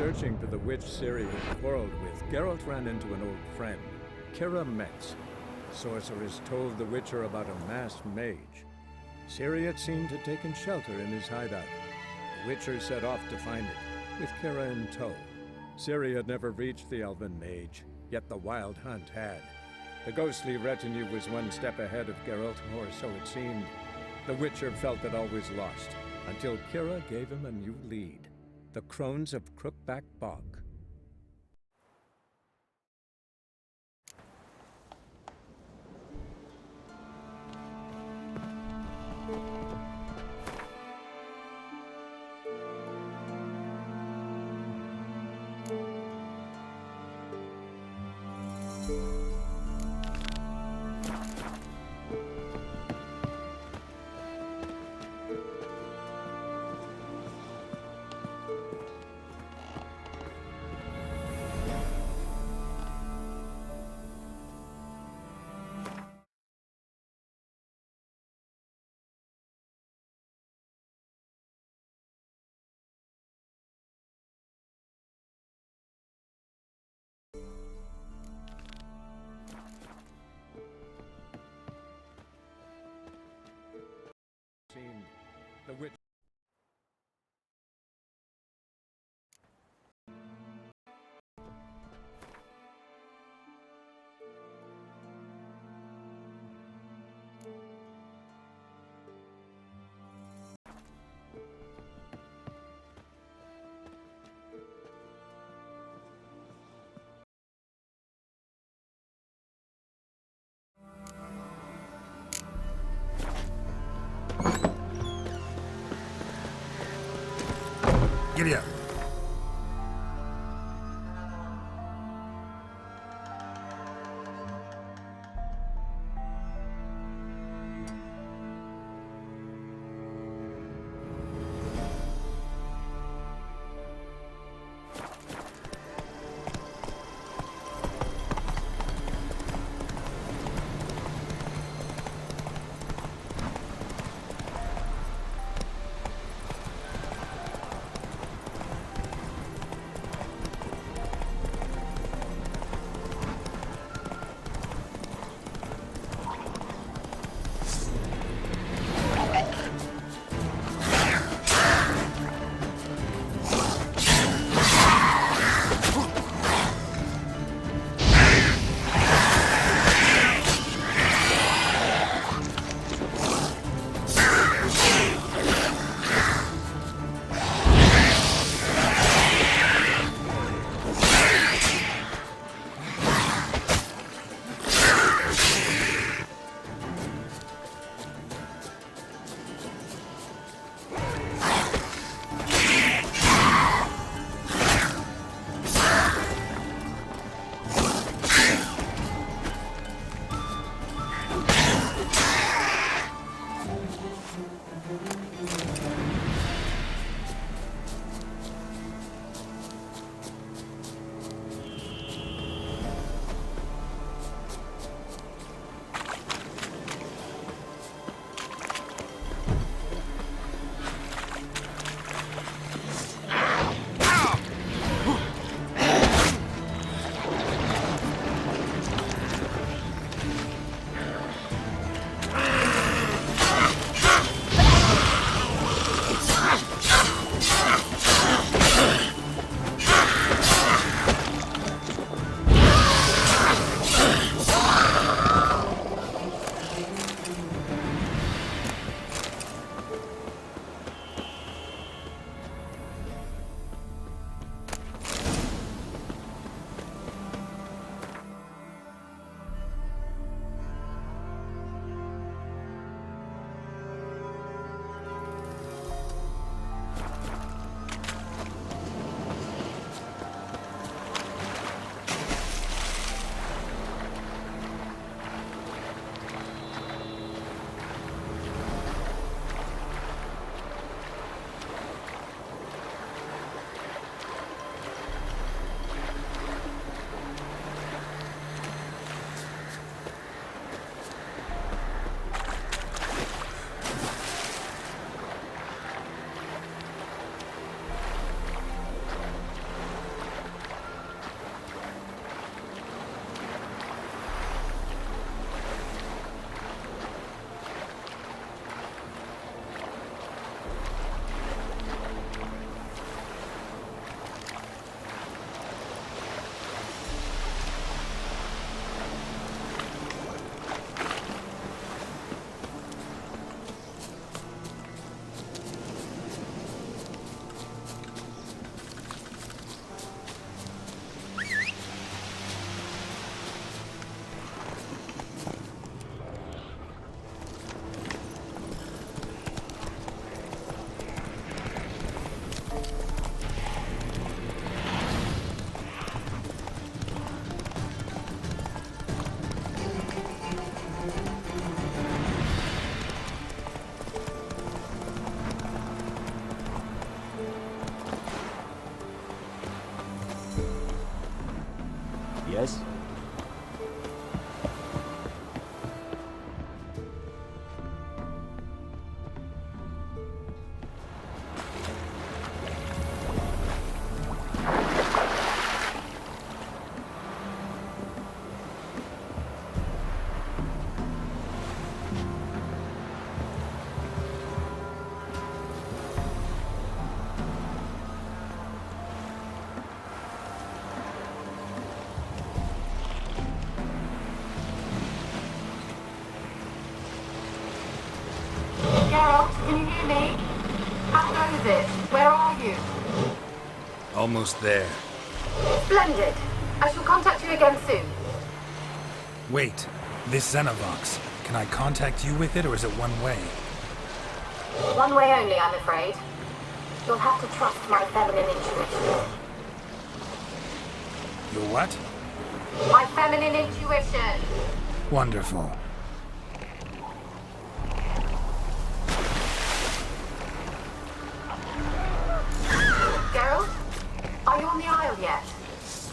searching for the witch Ciri had quarreled with, Geralt ran into an old friend, Kira Metz. Sorceress told the Witcher about a masked mage. Ciri, it seemed, had taken shelter in his hideout. The Witcher set off to find it, with Kira in tow. Ciri had never reached the elven mage, yet the wild hunt had. The ghostly retinue was one step ahead of Geralt, or so it seemed. The Witcher felt that all was lost, until Kira gave him a new lead. The Crones of Crookback Bog. The witch. Giddy up. Yes? Geralt, can you hear me? How goes it? Where are you? Almost there. Splendid. I shall contact you again soon. Wait, this Xenovox. Can I contact you with it, or is it one way? One way only, I'm afraid. You'll have to trust my feminine intuition. Your what? My feminine intuition! Wonderful. Geralt? Are you on the Isle yet?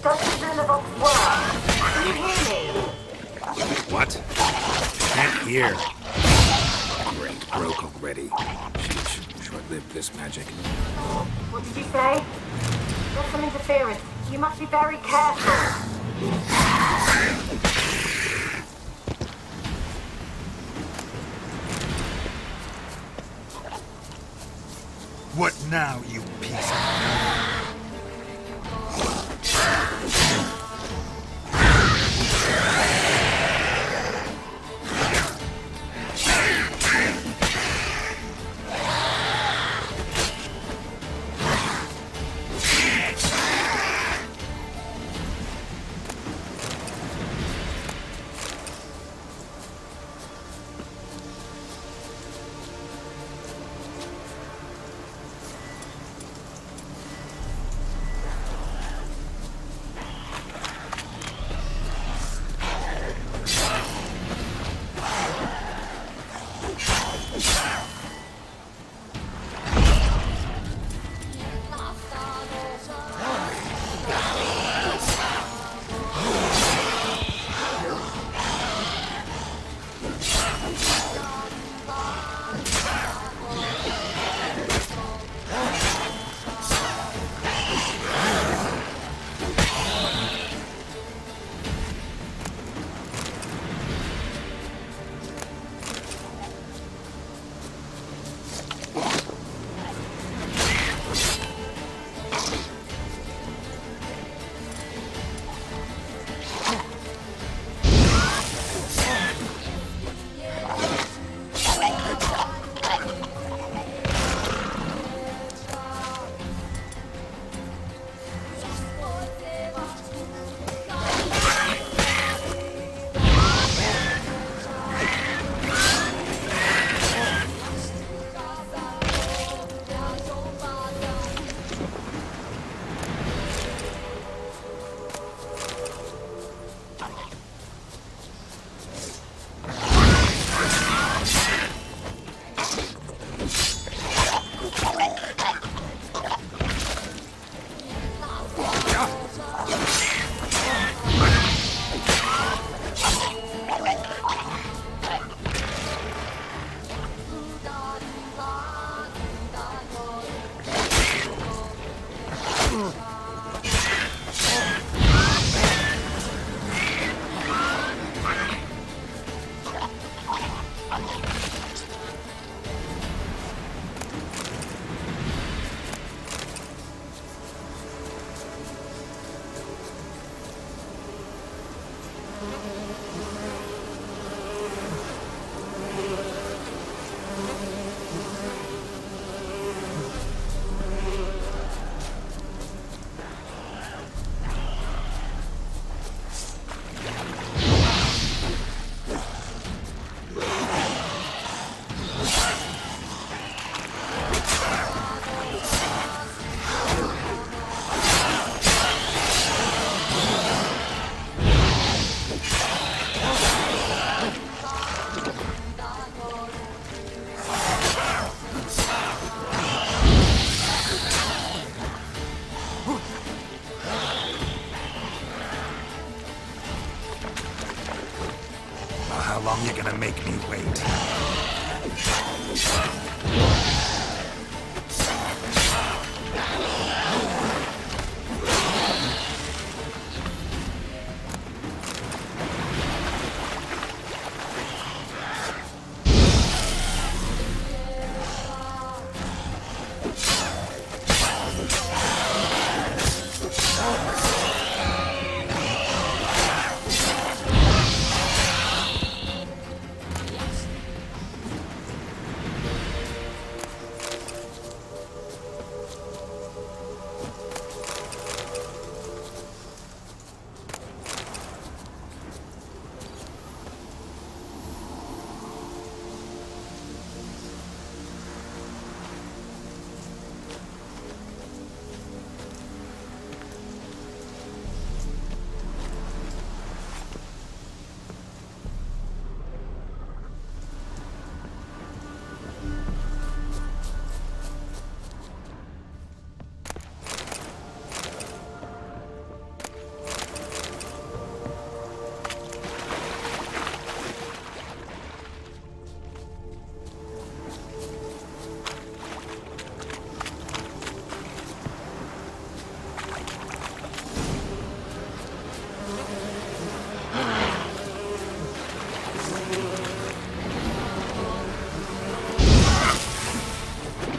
Does the Xenovox work? Can you hear me? What? Can't hear. Great, broke already. Sheesh, short-lived this magic. What did you say? There's some interference. You must be very careful. What now, you piece of... gonna make me wait.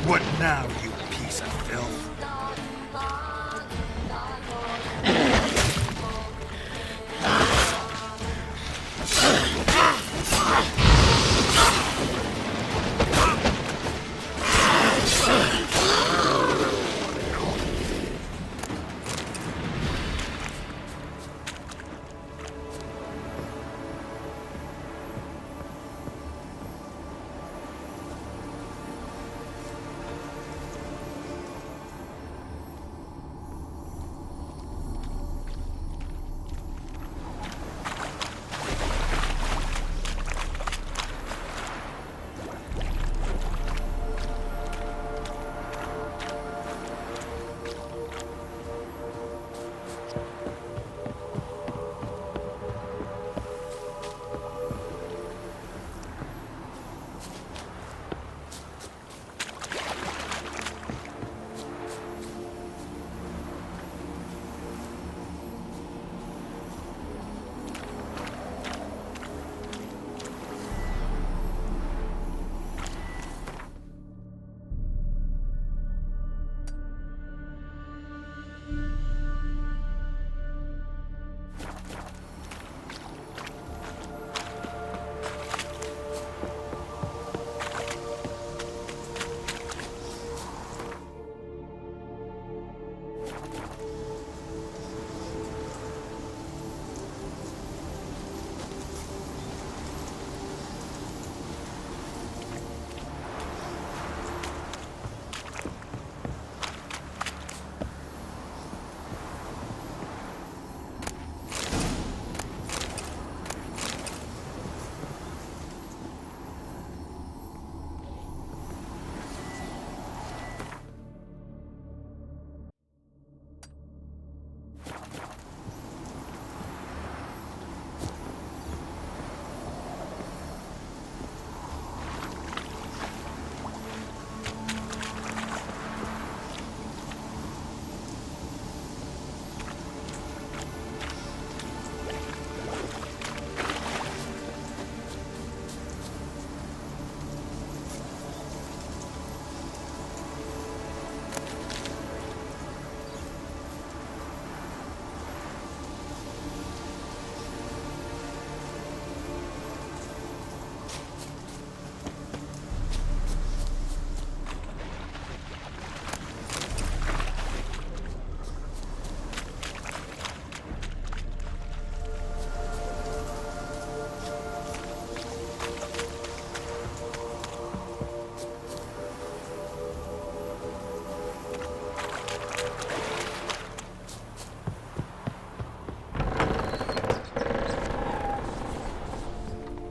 What now, you piece of filth?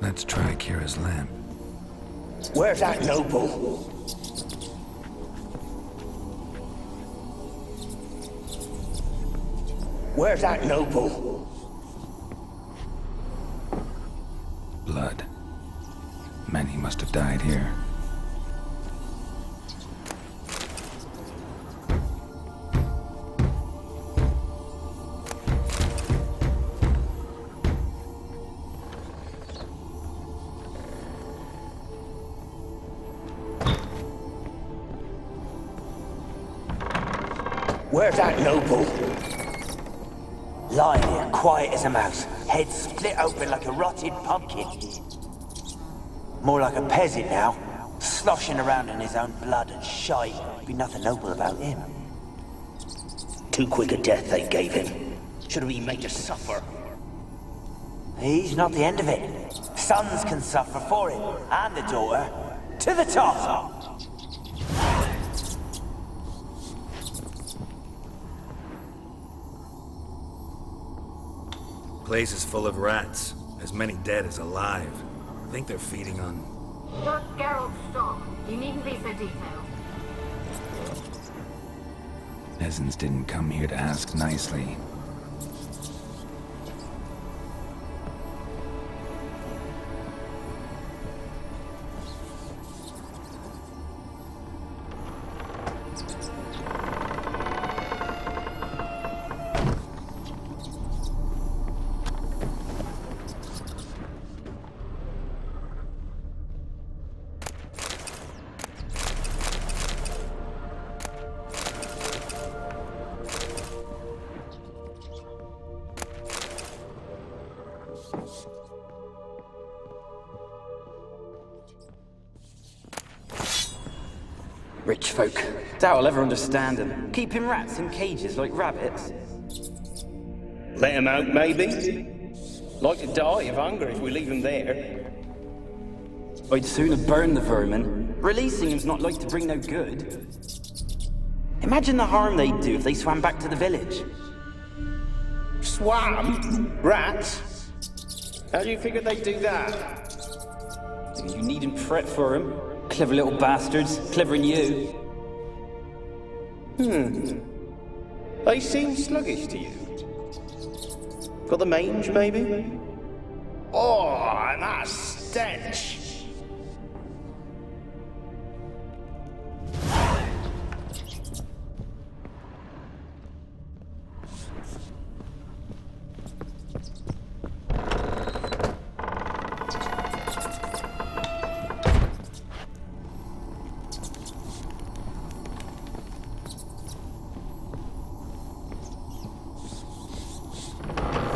Let's try Kira's lamp. Where's that noble? Where's that noble? Blood. Many must have died here. Where's that noble? Lying here, quiet as a mouse, head split open like a rotted pumpkin. More like a peasant now, sloshing around in his own blood and shite. Be nothing noble about him. Too quick a death they gave him. Should have been made to suffer. He's not the end of it. Sons can suffer for him, and the daughter. To the top! Place is full of rats. As many dead as alive. I think they're feeding on... Look, Geralt, stop. You needn't be so detailed. Peasants didn't come here to ask nicely. Rich folk. Doubt I'll ever understand them. Keeping rats in cages like rabbits. Let 'em out, maybe? Like to die of hunger if we leave 'em there. I'd sooner burn the vermin. Releasing them's not like to bring no good. Imagine the harm they'd do if they swam back to the village. Swam? Rats? How do you figure they'd do that? You needn't fret for them. Clever little bastards. Clever'n you. They seem sluggish to you. Got the mange, maybe? Oh, and that stench!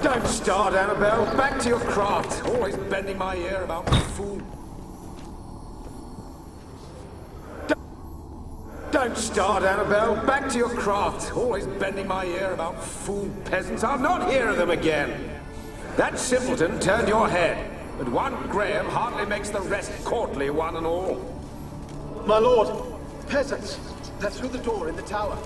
Don't start, Annabelle. Back to your craft. Always bending my ear about food. Don't start, Annabelle. Back to your craft. Always bending my ear about fool peasants. I'll not hear of them again. That simpleton turned your head, but one Graham hardly makes the rest courtly, one and all. My lord, peasants. They're through the door in the tower.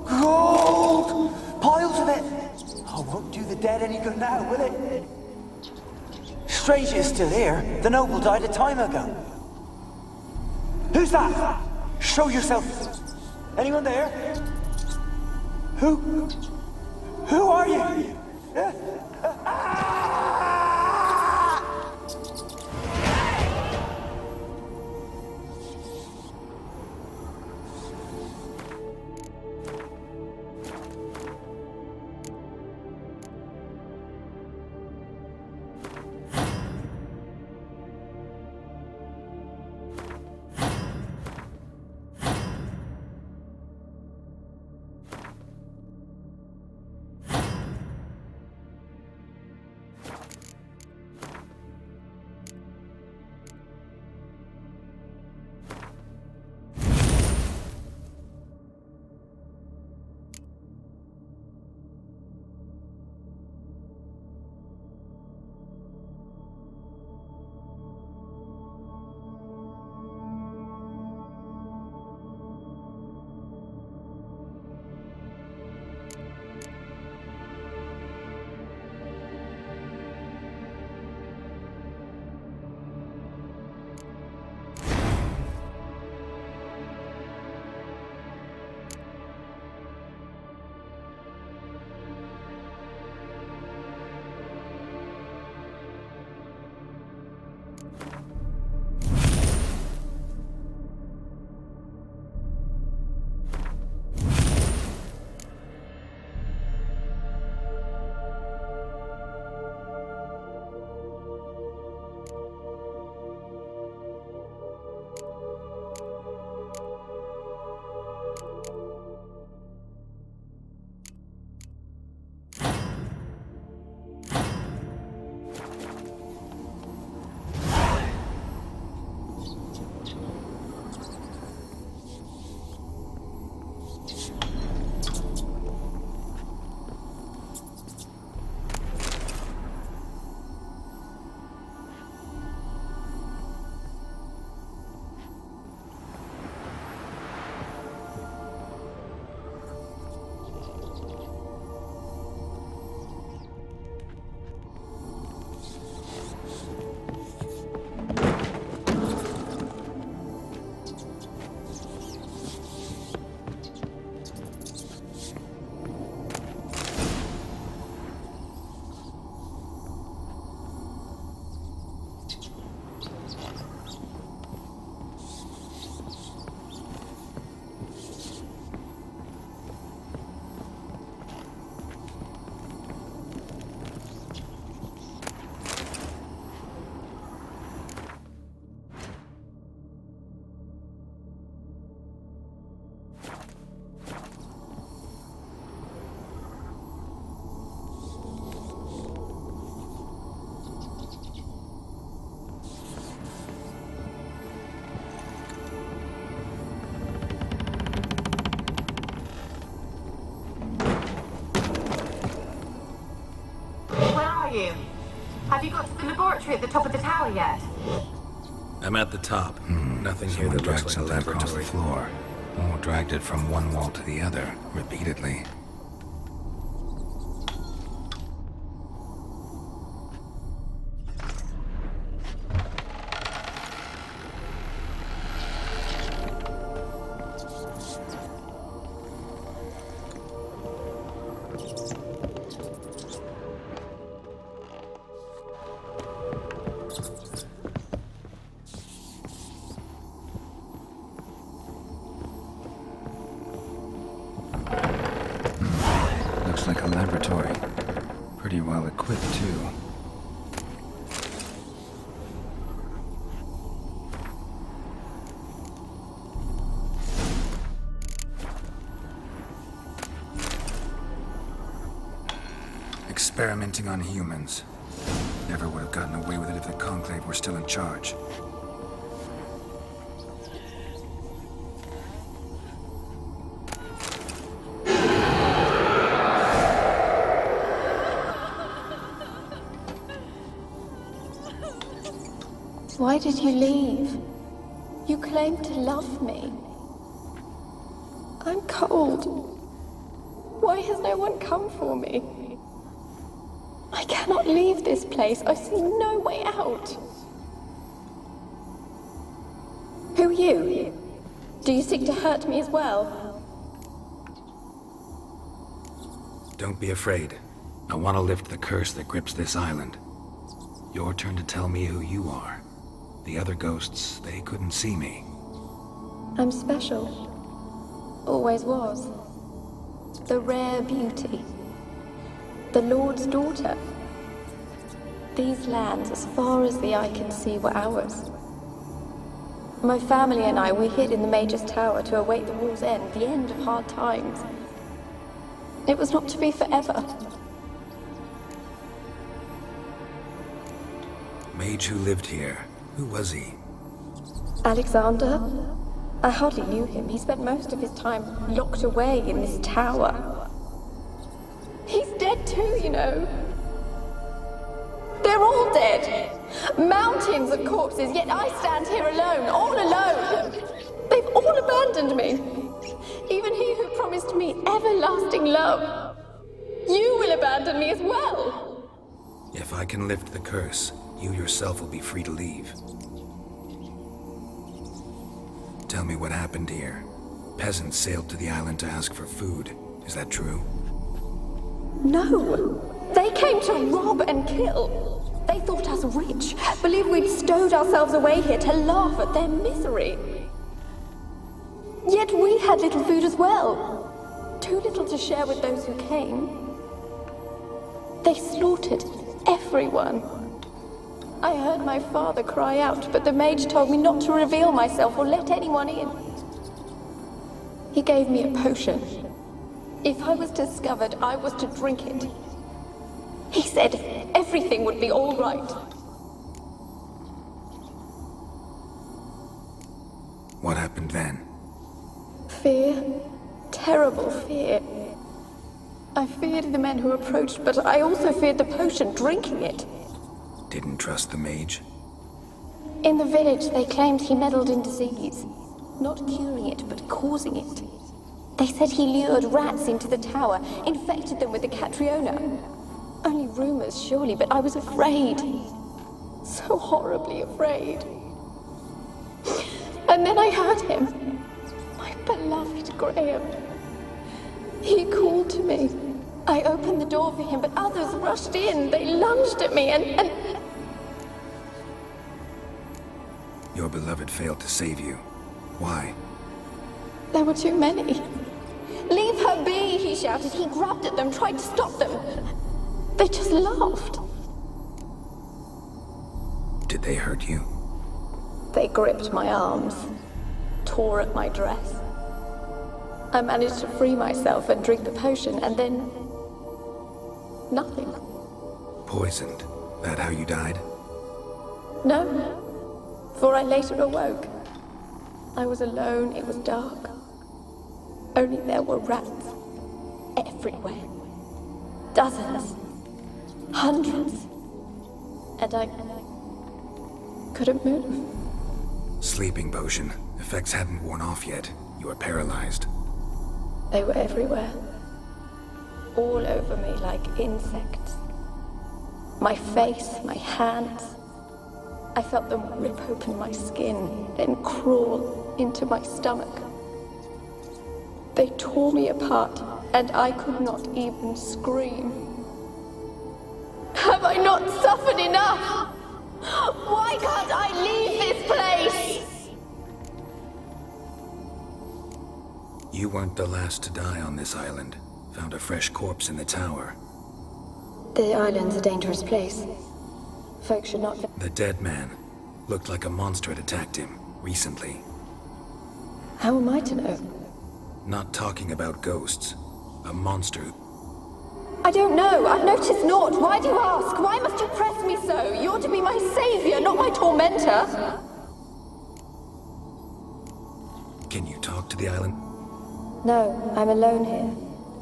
Gold! Piles of it! Oh, won't do the dead any good now, will it? Strange it's still here. The noble died a time ago. Who's that? Show yourself. Anyone there? Who? Who are you? you? Have you got to the laboratory at the top of the tower yet? I'm at the top. Nothing here that looks like a across the laboratory. floor. Or dragged it from one wall to the other, repeatedly. Looks like a laboratory. Pretty well equipped, too. Experimenting on humans. Never would have gotten away with it if the Conclave were still in charge. Why did you leave? You claimed to love me. I'm cold. Why has no one come for me? I cannot leave this place. I see no way out. Who are you? Do you seek to hurt me as well? Don't be afraid. I want to lift the curse that grips this island. Your turn to tell me who you are. The other ghosts, they couldn't see me. I'm special. Always was. The rare beauty. The Lord's daughter. These lands, as far as the eye can see, were ours. My family and I, we hid in the Major's Tower to await the war's end, the end of hard times. It was not to be forever. Mage who lived here. Who was he? Alexander? I hardly knew him. He spent most of his time locked away in this tower. He's dead too, you know. They're all dead. Mountains of corpses, yet I stand here alone, all alone. They've all abandoned me. Even he who promised me everlasting love. You will abandon me as well. If I can lift the curse, you yourself will be free to leave. Tell me what happened here. Peasants sailed to the island to ask for food. Is that true? No. They came to rob and kill. They thought us rich, believed we'd stowed ourselves away here to laugh at their misery. Yet we had little food as well. Too little to share with those who came. They slaughtered everyone. I heard my father cry out, but the mage told me not to reveal myself or let anyone in. He gave me a potion. If I was discovered, I was to drink it. He said everything would be all right. What happened then? Fear. Terrible fear. I feared the men who approached, but I also feared the potion, drinking it. Didn't trust the mage? In the village, they claimed he meddled in disease. Not curing it, but causing it. They said he lured rats into the tower, infected them with the Catriona. Only rumors, surely, but I was afraid. So horribly afraid. And then I heard him. My beloved Graham. He called to me. I opened the door for him, but others rushed in. They lunged at me and... Your beloved failed to save you. Why? There were too many. Leave her be, he shouted. He grabbed at them, tried to stop them. They just laughed. Did they hurt you? They gripped my arms, tore at my dress. I managed to free myself and drink the potion, and then... nothing. Poisoned. That how you died? No, for I later awoke. I was alone, it was dark. Only there were rats everywhere. Dozens. Hundreds. and I couldn't move. Sleeping potion. Effects hadn't worn off yet. You were paralyzed. They were everywhere. All over me like insects. My face, my hands. I felt them rip open my skin, then crawl into my stomach. They tore me apart, and I could not even scream. Have I not suffered enough? Why can't I leave this place? You weren't the last to die on this island. Found a fresh corpse in the tower. The island's a dangerous place. Folks should not... The dead man. Looked like a monster had attacked him, recently. How am I to know? Not talking about ghosts. A monster. I don't know. I've noticed naught. Why do you ask? Why must you press me so? You're to be my savior, not my tormentor. Can you talk to the island? No, I'm alone here.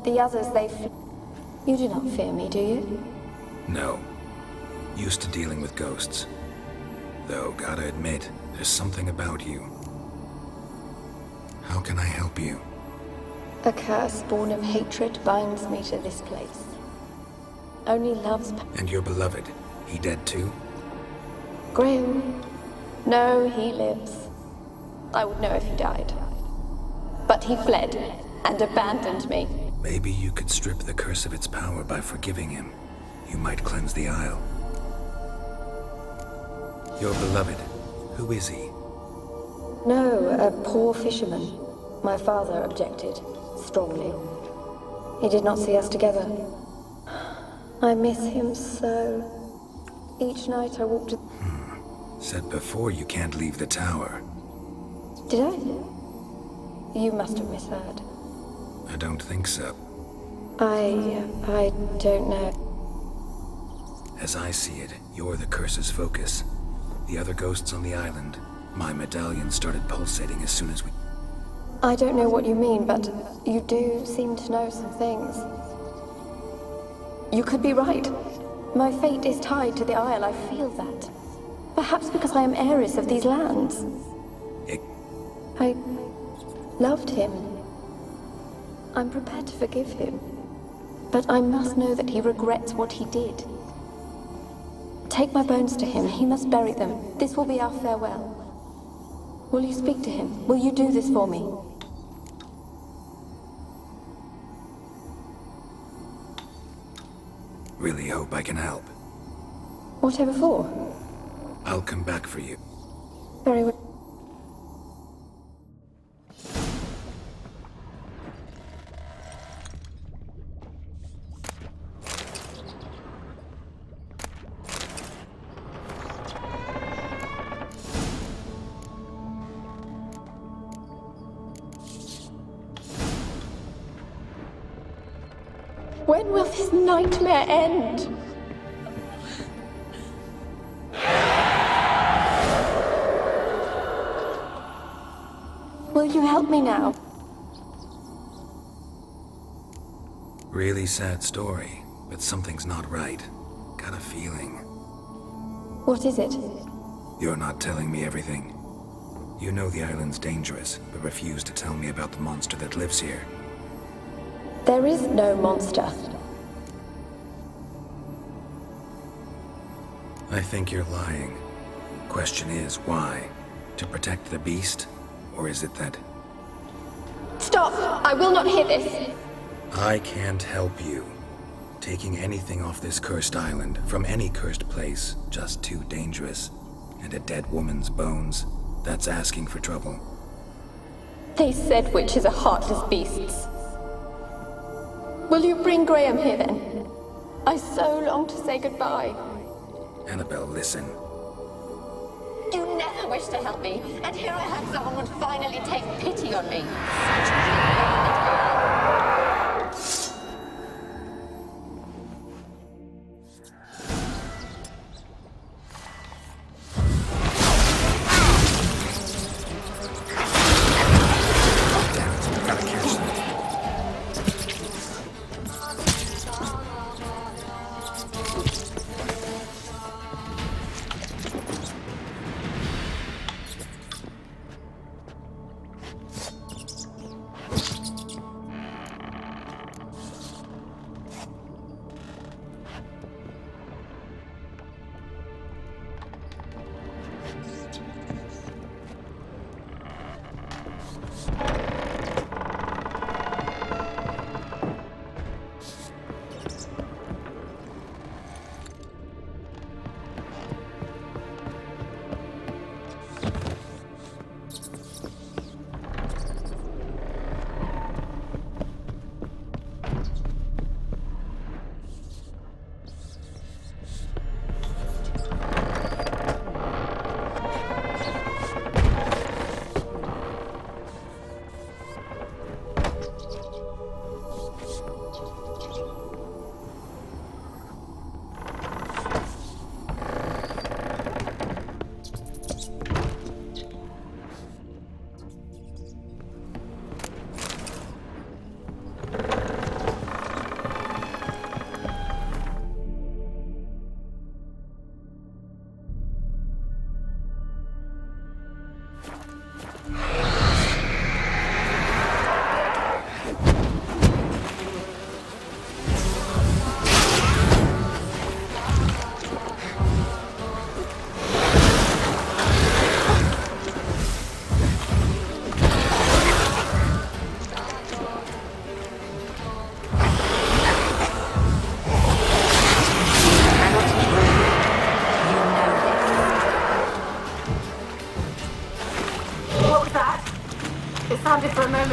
The others, You do not fear me, do you? No. Used to dealing with ghosts. Though, gotta admit, there's something about you. How can I help you? A curse born of hatred binds me to this place. Only love's... And your beloved, he dead too? Graham? No, he lives. I would know if he died. But he fled and abandoned me. Maybe you could strip the curse of its power by forgiving him. You might cleanse the Isle. Your beloved, who is he? No, a poor fisherman. My father objected, strongly. He did not see us together. I miss him so. Each night I walked to... Said before you can't leave the tower. Did I? You must have misheard. I don't think so. I don't know. As I see it, you're the curse's focus. The other ghosts on the island, my medallion started pulsating as soon as we... I don't know what you mean, but you do seem to know some things. You could be right. My fate is tied to the Isle, I feel that. Perhaps because I am heiress of these lands. I loved him. I'm prepared to forgive him. But I must know that he regrets what he did. Take my bones to him. He must bury them. This will be our farewell. Will you speak to him? Will you do this for me? Really hope I can help. Whatever for? I'll come back for you. Very well. When will this nightmare end? Will you help me now? Really sad story, but something's not right. Got a feeling. What is it? You're not telling me everything. You know the island's dangerous, but refuse to tell me about the monster that lives here. There is no monster. I think you're lying. Question is, why? To protect the beast? Or is it that... Stop! I will not hear this! I can't help you. Taking anything off this cursed island, from any cursed place, just too dangerous. And a dead woman's bones, that's asking for trouble. They said witches are heartless beasts. Will you bring Graham here then? I so long to say goodbye. Annabelle, listen. You never wished to help me, and here I had someone would finally take pity on me.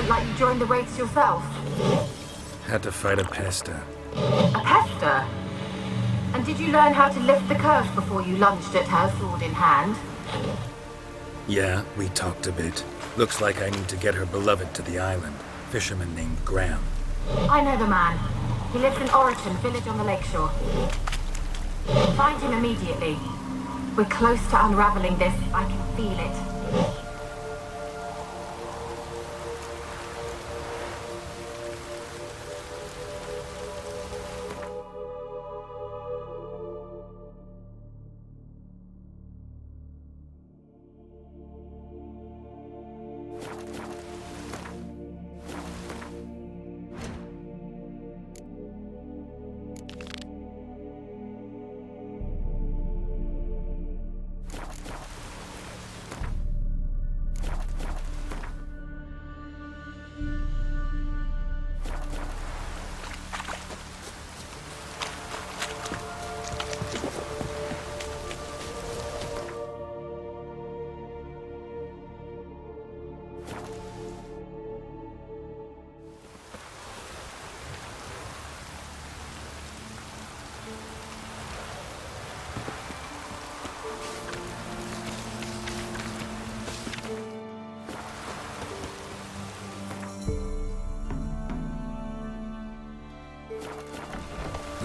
movement like you joined the wraiths yourself? Had to fight a pester. A pester? And did you learn how to lift the curse before you lunged at her, sword in hand? Yeah, we talked a bit. Looks like I need to get her beloved to the island. Fisherman named Graham. I know the man. He lives in Oriton, village on the lakeshore. Find him immediately. We're close to unraveling this. I can feel it.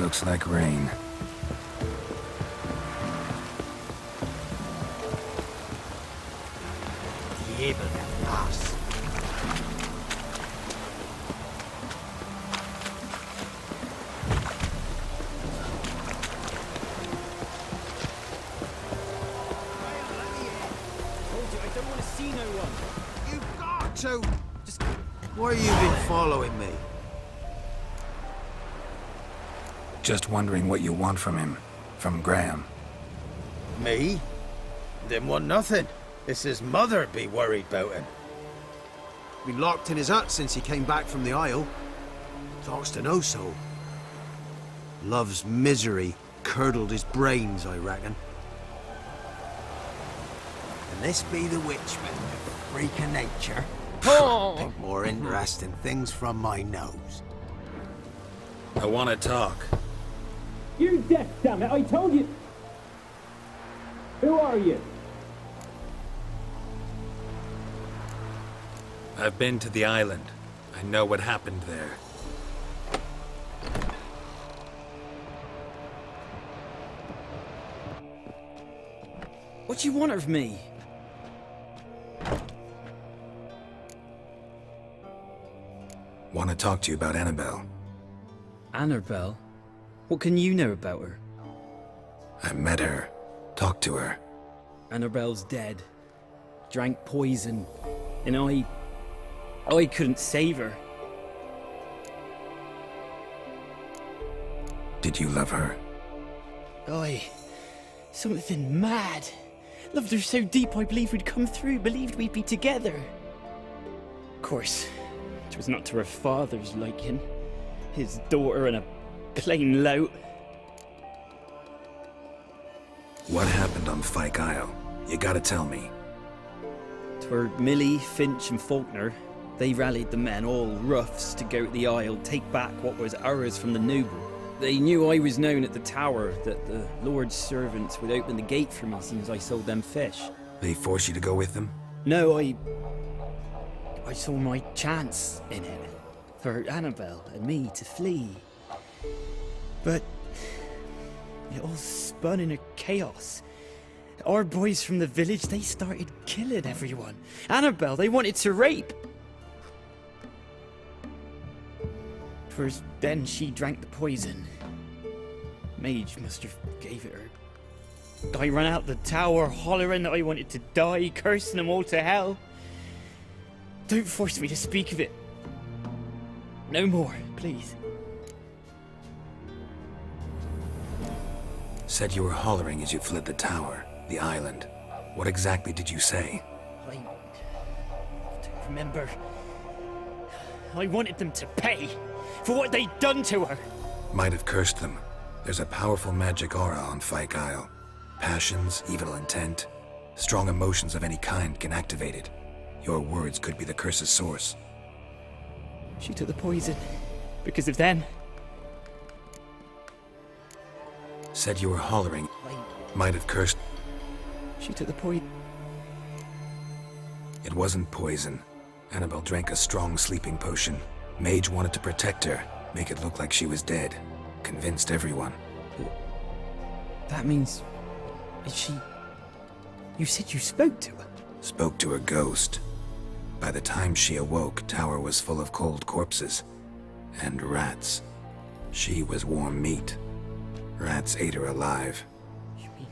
Looks like rain. You've got to! Just... Why have you been following me? Just wondering what you want from him. From Graham. Me? Didn't want nothing. It's his mother be worried about him. Been locked in his hut since he came back from the Isle. Talks to no soul. Love's misery curdled his brains, I reckon. And this be the witchman, freak of nature. Pick more interesting things from my nose. I want to talk. You're deaf, damn it! I told you! Who are you? I've been to the island. I know what happened there. What do you want of me? Want to talk to you about Annabelle. Annabelle? What can you know about her? I met her. Talked to her. Annabelle's dead. Drank poison. And I couldn't save her. Did you love her? Something mad. Loved her so deep I believed we'd come through, believed we'd be together. Of course, it was not to her father's liking. His daughter and a plain lout. What happened on Fyke Isle? You gotta tell me. 'Twere Millie, Finch and Faulkner. They rallied the men, all roughs, to go to the Isle, take back what was ours from the noble. They knew I was known at the tower, that the Lord's servants would open the gate for me as soon as I sold them fish. They forced you to go with them? No, I saw my chance in it. For Annabelle and me to flee. But it all spun in a chaos. Our boys from the village, they started killing everyone. Annabelle, they wanted to rape. 'Twas then she drank the poison. Mage must have gave it her. I ran out the tower hollering that I wanted to die, cursing them all to hell. Don't force me to speak of it. No more, please. Said you were hollering as you fled the tower, the island. What exactly did you say? I don't remember. I wanted them to pay for what they'd done to her. Might have cursed them. There's a powerful magic aura on Fyke Isle. Passions, evil intent, strong emotions of any kind can activate it. Your words could be the curse's source. She took the poison. Because of them. Said you were hollering. Might have cursed. She took the poison. It wasn't poison. Annabelle drank a strong sleeping potion. Mage wanted to protect her, make it look like she was dead. Convinced everyone. That means... Is she... You said you spoke to her? Spoke to a ghost. By the time she awoke, Tower was full of cold corpses. And rats. She was warm meat. Rats ate her alive. You mean...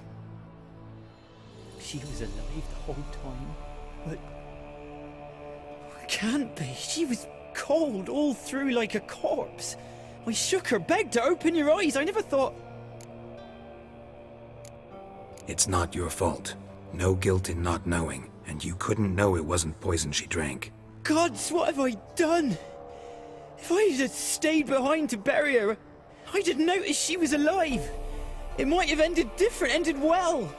She was alive the whole time? But... Can't be. She was cold all through like a corpse. I shook her, begged her, open your eyes. I never thought... It's not your fault. No guilt in not knowing, and you couldn't know it wasn't poison she drank. Gods, what have I done? If I had stayed behind to bury her, I didn't notice she was alive. It might have ended different, ended well.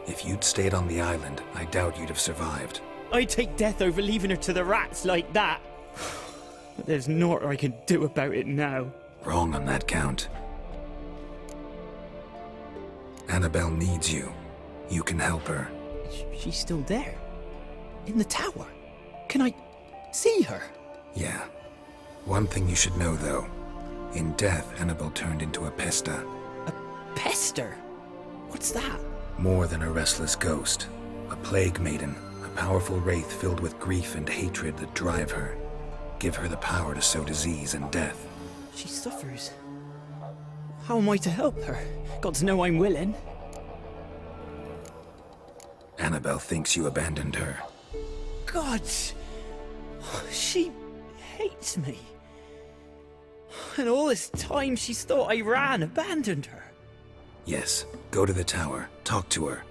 If you'd stayed on the island, I doubt you'd have survived. I'd take death over leaving her to the rats like that. But there's naught I can do about it now. Wrong on that count. Annabelle needs you. You can help her. She's still there? In the tower? Can I see her? Yeah. One thing you should know, though. In death, Annabelle turned into a pesta. A pester? What's that? More than a restless ghost. A plague maiden. A powerful wraith filled with grief and hatred that drive her. Give her the power to sow disease and death. She suffers. How am I to help her? Gods know I'm willing. Annabelle thinks you abandoned her. Gods! She hates me. And all this time she's thought I abandoned her. Yes, go to the tower, talk to her.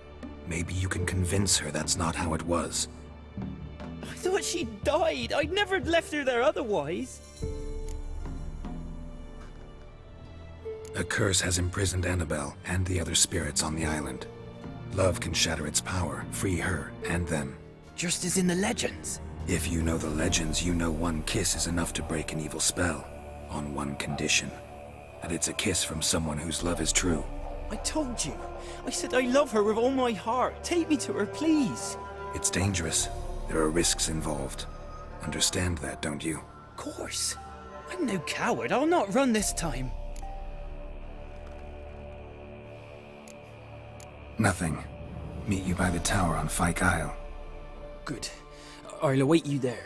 Maybe you can convince her that's not how it was. I thought she died. I'd never left her there otherwise. A curse has imprisoned Annabelle and the other spirits on the island. Love can shatter its power, free her and them. Just as in the legends. If you know the legends, you know one kiss is enough to break an evil spell. On one condition. That it's a kiss from someone whose love is true. I told you. I said I love her with all my heart. Take me to her, please. It's dangerous. There are risks involved. Understand that, don't you? Of course. I'm no coward. I'll not run this time. Nothing. Meet you by the tower on Fyke Isle. Good. I'll await you there.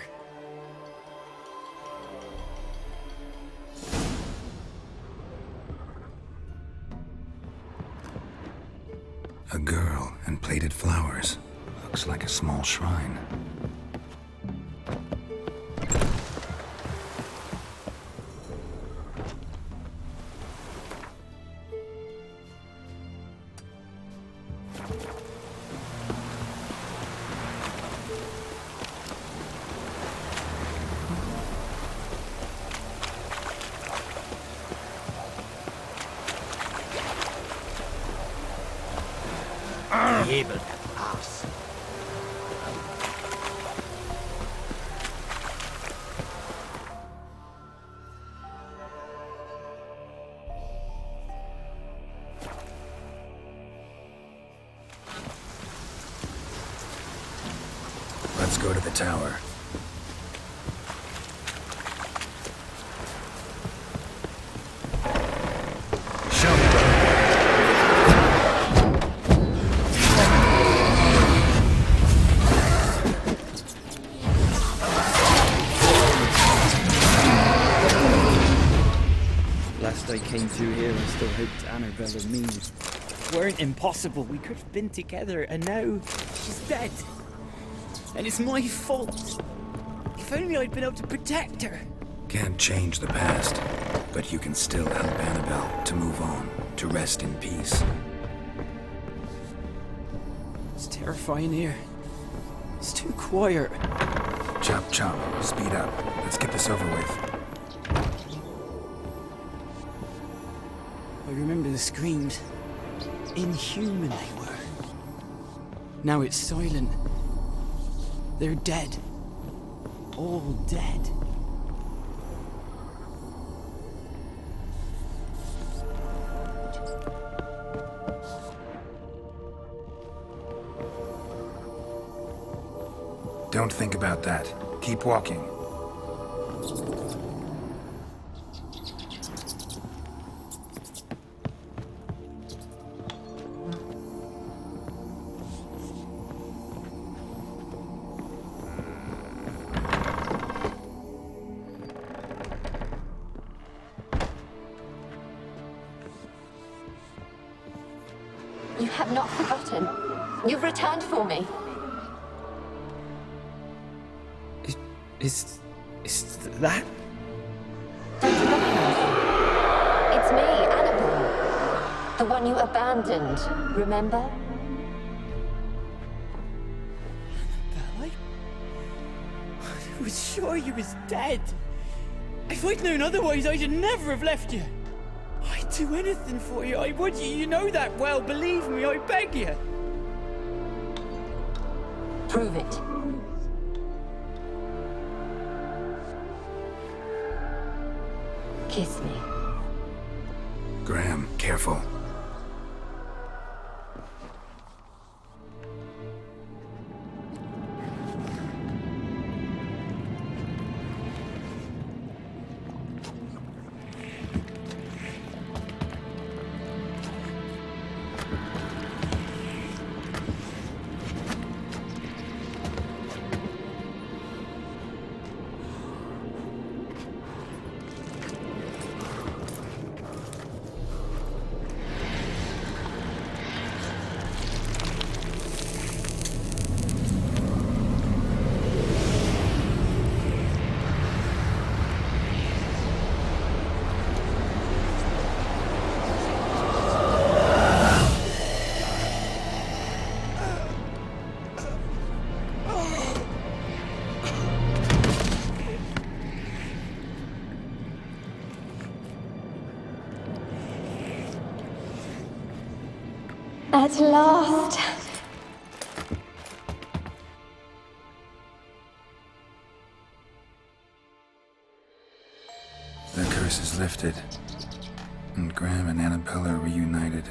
A girl and plated flowers. Looks like a small shrine. Evil ass. Let's go to the tower. Show me. I came through here, I still hoped Annabelle and me weren't impossible. We could have been together, and now she's dead. And it's my fault. If only I'd been able to protect her. Can't change the past, but you can still help Annabelle to move on, to rest in peace. It's terrifying here. It's too quiet. Chop chop, speed up. Let's get this over with. I remember the screams. Inhuman they were. Now it's silent. They're dead. All dead. Don't think about that. Keep walking. You have not forgotten. You've returned for me. Is that? Don't you recognize? It's me, Annabelle. The one you abandoned, remember? Annabelle, I was sure you was dead. If I'd known otherwise, I'd never have left you. I'd do anything for you, I would. You know that well, believe me, I beg you. Prove it. Kiss me. Graham, careful. At last. The curse is lifted, and Graham and Annabelle are reunited.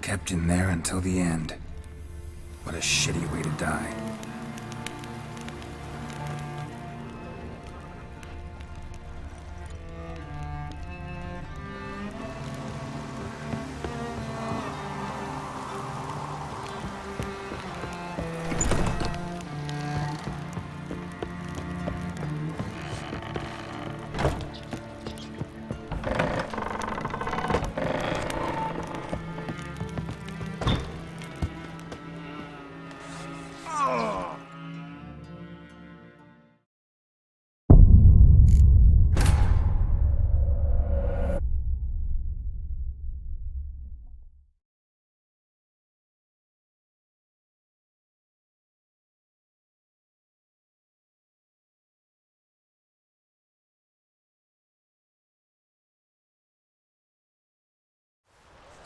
Kept in there until the end. What a shitty way to die.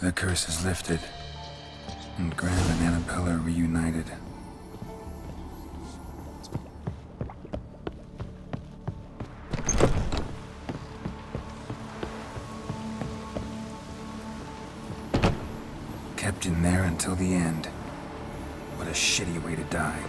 The curse is lifted, and Graham and Annabelle are reunited. Kept in there until the end. What a shitty way to die.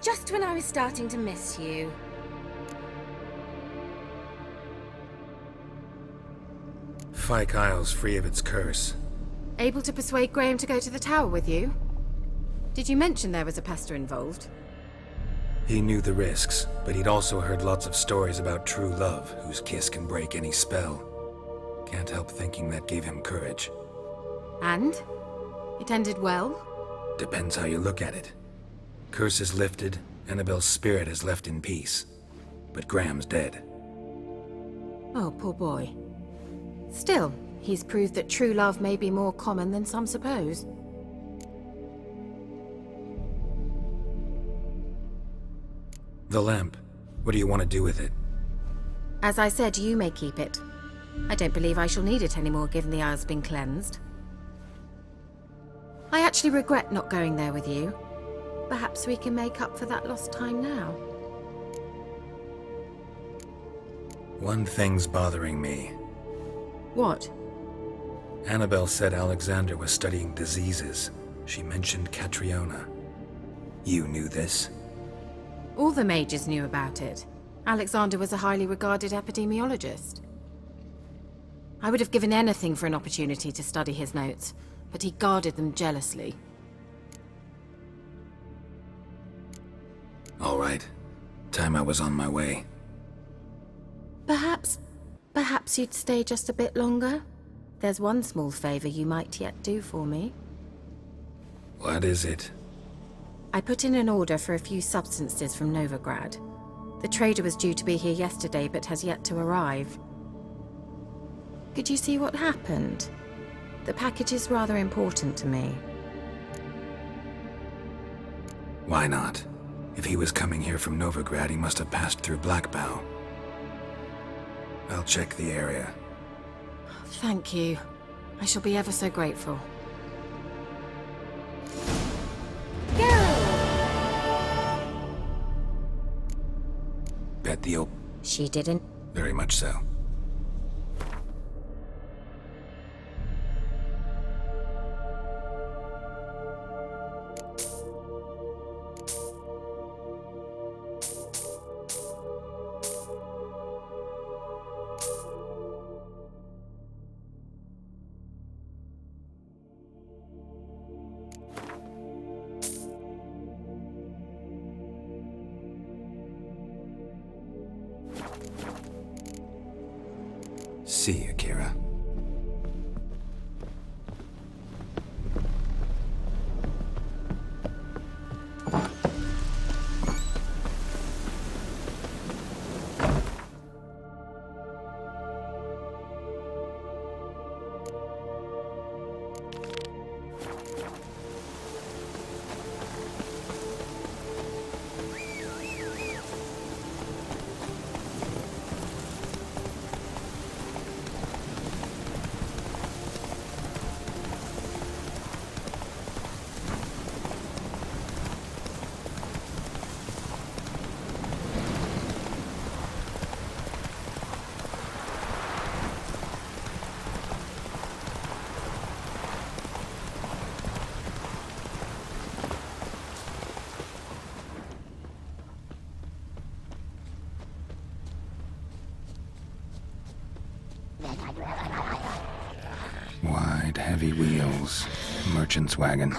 just when I was starting to miss you. Fyke Isle's free of its curse. Able to persuade Graham to go to the tower with you? Did you mention there was a pester involved? He knew the risks, but he'd also heard lots of stories about true love, whose kiss can break any spell. Can't help thinking that gave him courage. And? It ended well? Depends how you look at it. Curse is lifted, Annabelle's spirit is left in peace. But Graham's dead. Oh, poor boy. Still, he's proved that true love may be more common than some suppose. The lamp. What do you want to do with it? As I said, you may keep it. I don't believe I shall need it anymore, given the Isle's been cleansed. I actually regret not going there with you. Perhaps we can make up for that lost time now. One thing's bothering me. What? Annabelle said Alexander was studying diseases. She mentioned Catriona. You knew this? All the mages knew about it. Alexander was a highly regarded epidemiologist. I would have given anything for an opportunity to study his notes, but he guarded them jealously. All right. Time I was on my way. Perhaps you'd stay just a bit longer? There's one small favor you might yet do for me. What is it? I put in an order for a few substances from Novigrad. The trader was due to be here yesterday, but has yet to arrive. Could you see what happened? The package is rather important to me. Why not? If he was coming here from Novigrad, he must have passed through Blackbow. I'll check the area. Thank you. I shall be ever so grateful. Bet the old... She didn't. Very much so. See you, Kira. Wide, heavy wheels. Merchant's wagon.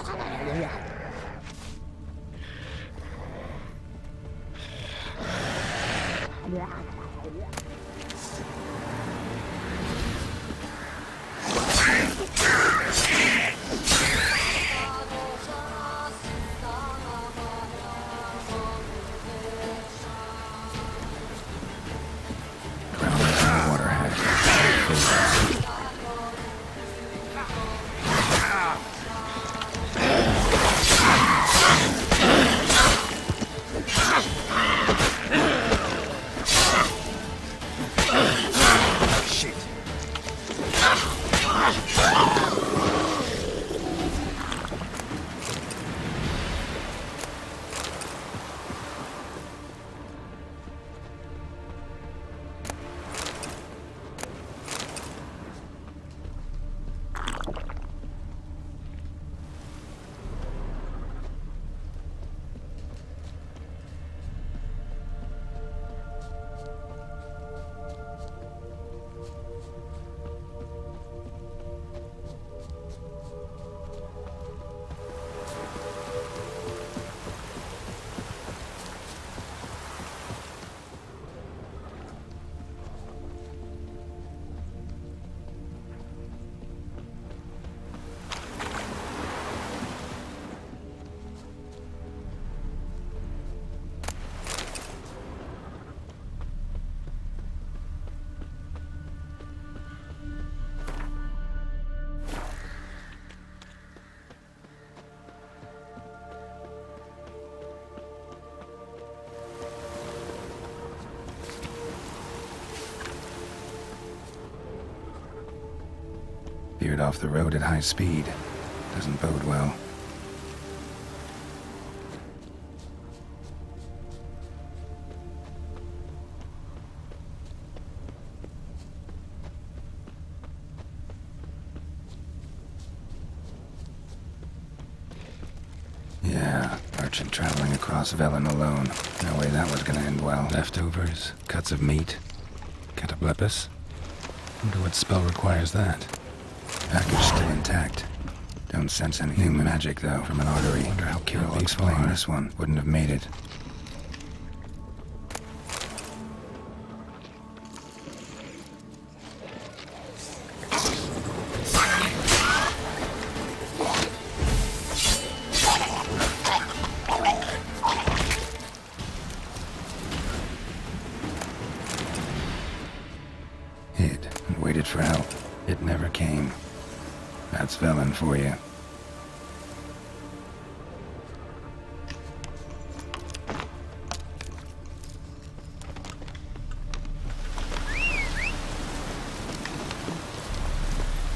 veered off the road at high speed. Doesn't bode well. Yeah, merchant traveling across Velen alone. No way that was gonna end well. Leftovers, cuts of meat, cataplepis. Wonder what spell requires that. Package still intact. Don't sense any human magic, though, from an artery. Wonder how Carol explained this one. Wouldn't have made it. Hid and waited for help. It never came. That's Velen for you.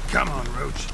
Come on, Roach.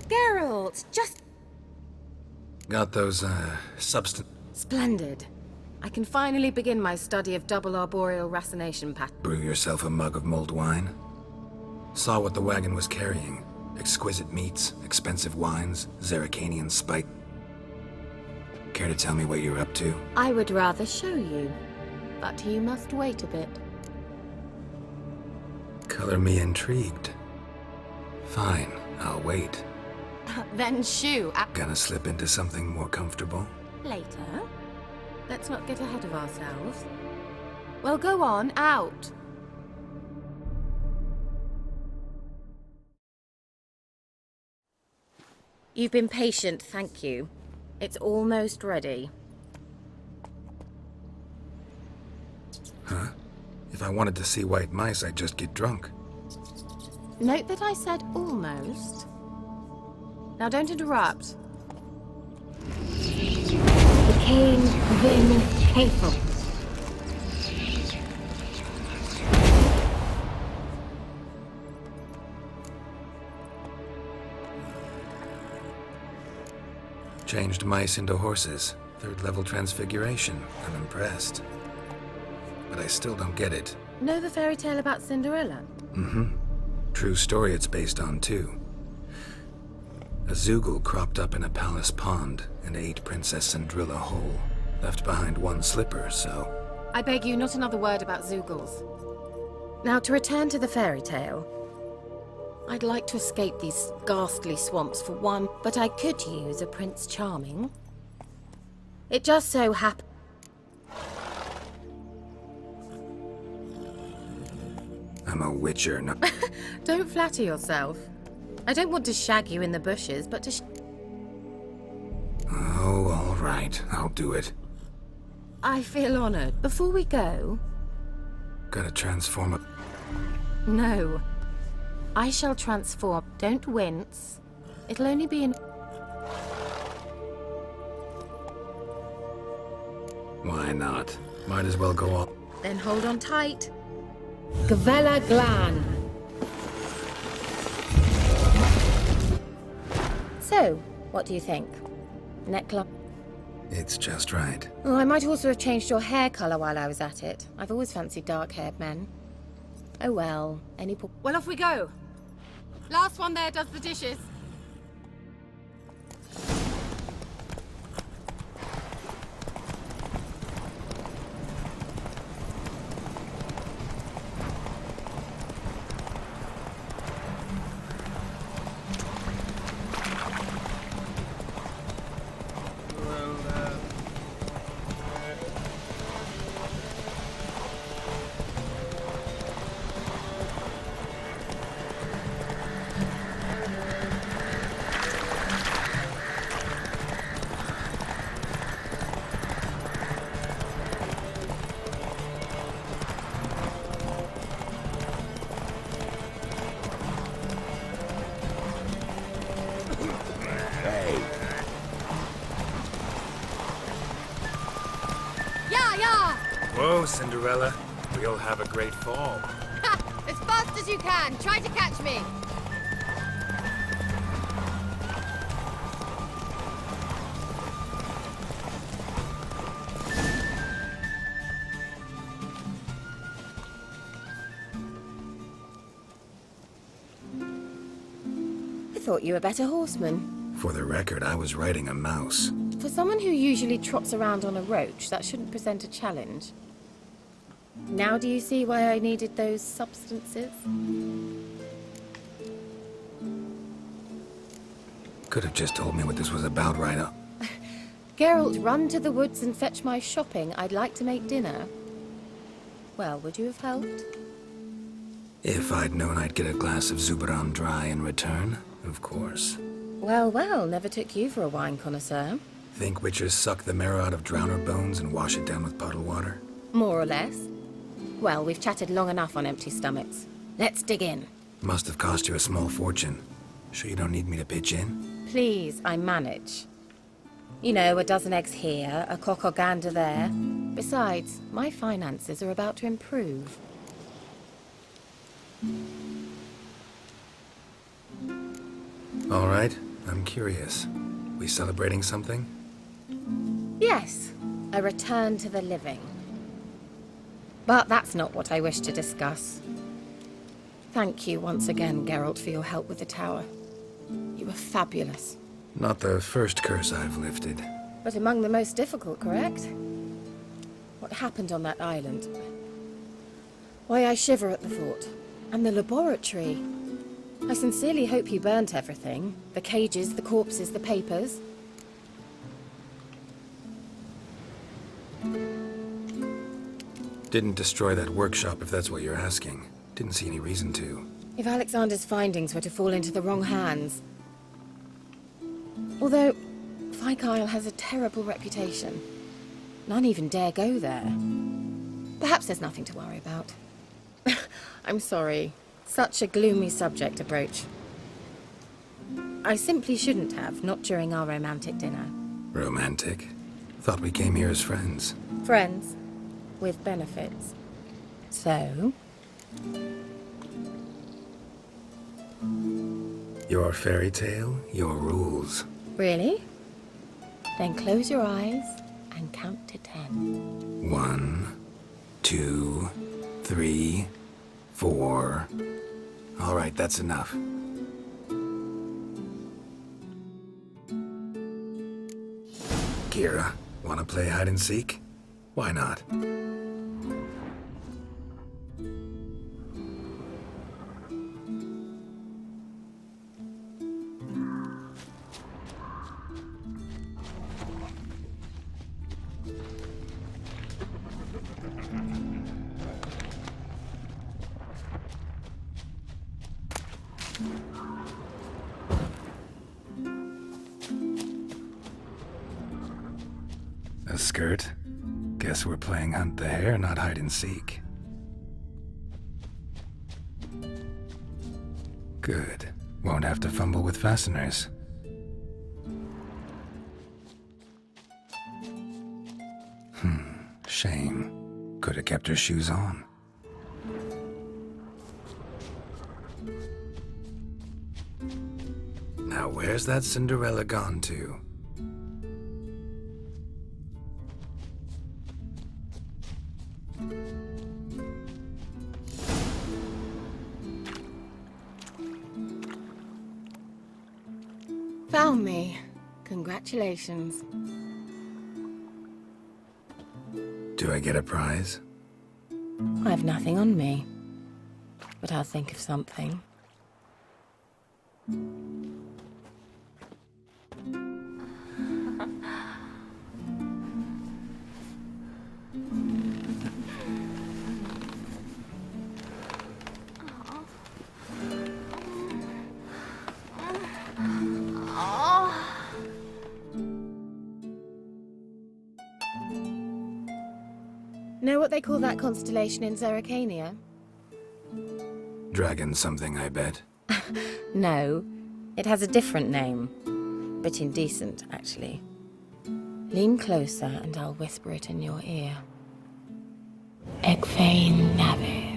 Geralt, just... Got those, substance... Splendid. I can finally begin my study of double arboreal racination patterns. Brew yourself a mug of mulled wine? Saw what the wagon was carrying. Exquisite meats, expensive wines, Zerrikanian spice. Care to tell me what you're up to? I would rather show you, but you must wait a bit. Color me intrigued. Fine, I'll wait. Then shoo. Gonna slip into something more comfortable? Later. Let's not get ahead of ourselves. Well, go on, out. You've been patient, thank you. It's almost ready. Huh? If I wanted to see white mice, I'd just get drunk. Note that I said almost. Now don't interrupt. Became Vin Hateful. Changed mice into horses. Third level transfiguration. I'm impressed. But I still don't get it. Know the fairy tale about Cinderella? Mm-hmm. True story it's based on, too. A Zoogle cropped up in a palace pond and ate Princess Cinderella whole. Left behind one slipper, so... I beg you, not another word about Zoogles. Now, to return to the fairy tale. I'd like to escape these ghastly swamps for one, but I could use a Prince Charming. It just so happened... I'm a witcher, no... Don't flatter yourself. I don't want to shag you in the bushes, but to Oh, all right. I'll do it. I feel honored. Before we go... Gotta transform a... No. I shall transform. Don't wince. It'll only be in... Why not? Might as well go on. Then hold on tight. Gavella Glan. So, what do you think? Neckline? It's just right. Oh, I might also have changed your hair colour while I was at it. I've always fancied dark-haired men. Oh well, well, off we go. Last one there does the dishes. Whoa, Cinderella. We'll have a great fall. As fast as you can. Try to catch me. I thought you were a better horseman. For the record, I was riding a mouse. For someone who usually trots around on a roach, that shouldn't present a challenge. Now do you see why I needed those substances? Could have just told me what this was about right up. Geralt, run to the woods and fetch my shopping. I'd like to make dinner. Well, would you have helped? If I'd known I'd get a glass of Zubaram dry in return, of course. Well, well, never took you for a wine connoisseur. Think witchers suck the marrow out of drowner bones and wash it down with puddle water? More or less. Well, we've chatted long enough on empty stomachs. Let's dig in. Must have cost you a small fortune. Sure you don't need me to pitch in? Please, I manage. You know, a dozen eggs here, a cock or gander there. Besides, my finances are about to improve. All right, I'm curious. We celebrating something? Yes, a return to the living. But that's not what I wish to discuss. Thank you once again, Geralt, for your help with the tower. You were fabulous. Not the first curse I've lifted. But among the most difficult, correct? What happened on that island? Why, I shiver at the thought. And the laboratory. I sincerely hope you burnt everything. The cages, the corpses, the papers. Didn't destroy that workshop, if that's what you're asking. Didn't see any reason to. If Alexander's findings were to fall into the wrong hands. Although, Fyke Isle has a terrible reputation. None even dare go there. Perhaps there's nothing to worry about. I'm sorry. Such a gloomy subject to broach. I simply shouldn't have, not during our romantic dinner. Romantic? Thought we came here as friends. Friends. With benefits. So? Your fairy tale, your rules. Really? Then close your eyes and count to 10. 1, 2, 3, 4. All right, that's enough. Kira, wanna play hide and seek? Why not? A skirt? Guess we're playing hunt the hare, not hide and seek. Good. Won't have to fumble with fasteners. Shame. Could have kept her shoes on. Now where's that Cinderella gone to? Found me. Congratulations. Do I get a prize? I have nothing on me, but I'll think of something. Know what they call that constellation in Zerrikania? Dragon something, I bet. No, it has a different name. Bit indecent, actually. Lean closer and I'll whisper it in your ear. Egfain Nave.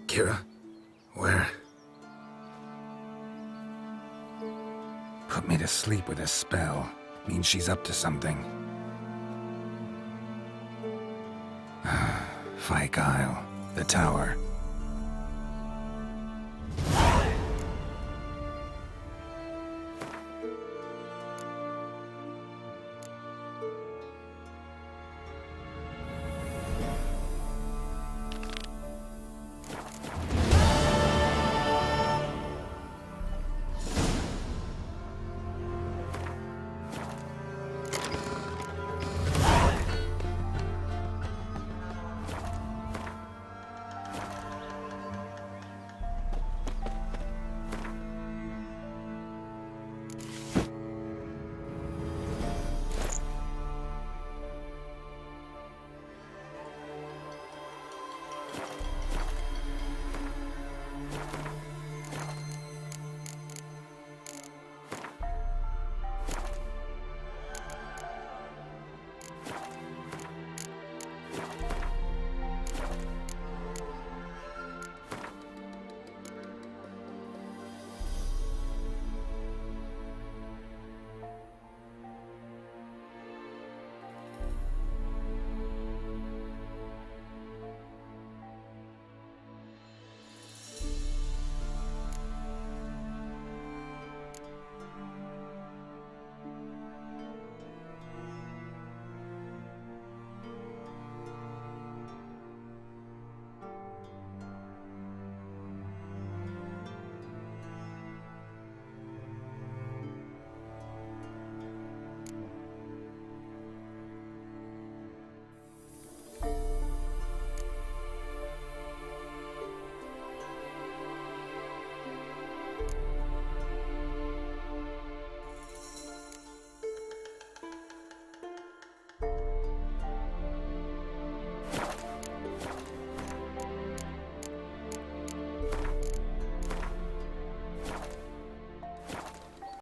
Kira? Where? Put me to sleep with a spell. Means she's up to something. Fyke Isle. The tower.